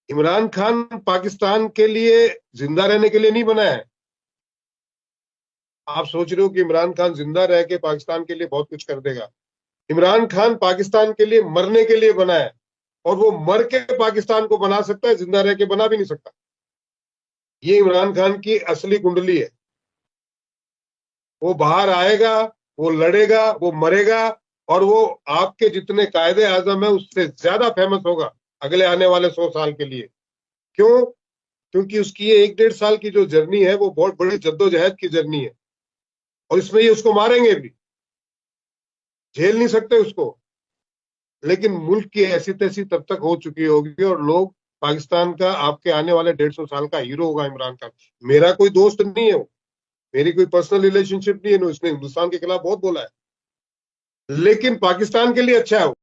इमरान खान पाकिस्तान के लिए जिंदा रहने के लिए नहीं बना है। आप सोच रहे हो कि इमरान खान जिंदा रह के पाकिस्तान के लिए बहुत कुछ कर देगा। इमरान खान पाकिस्तान के लिए मरने के लिए बना है, और वो मर के पाकिस्तान को बना सकता है, जिंदा रह के बना भी नहीं सकता। ये इमरान खान की असली कुंडली है। वो बाहर आएगा, वो लड़ेगा, वो मरेगा, और वो आपके जितने कायदे आजम है उससे ज्यादा फेमस होगा अगले आने वाले 100 साल के लिए। क्यों? क्योंकि उसकी ये 1-1.5 साल की जो जर्नी है वो बहुत बड़ी जद्दोजहद की जर्नी है, और इसमें ये उसको मारेंगे भी, झेल नहीं सकते उसको। लेकिन मुल्क की ऐसी तैसी तब तक हो चुकी होगी, और लोग पाकिस्तान का आपके आने वाले 150 साल का हीरो होगा इमरान खान। मेरा कोई दोस्त नहीं है वो, मेरी कोई पर्सनल रिलेशनशिप नहीं है, उसने हिंदुस्तान के खिलाफ बहुत बोला है, लेकिन पाकिस्तान के लिए अच्छा है वो।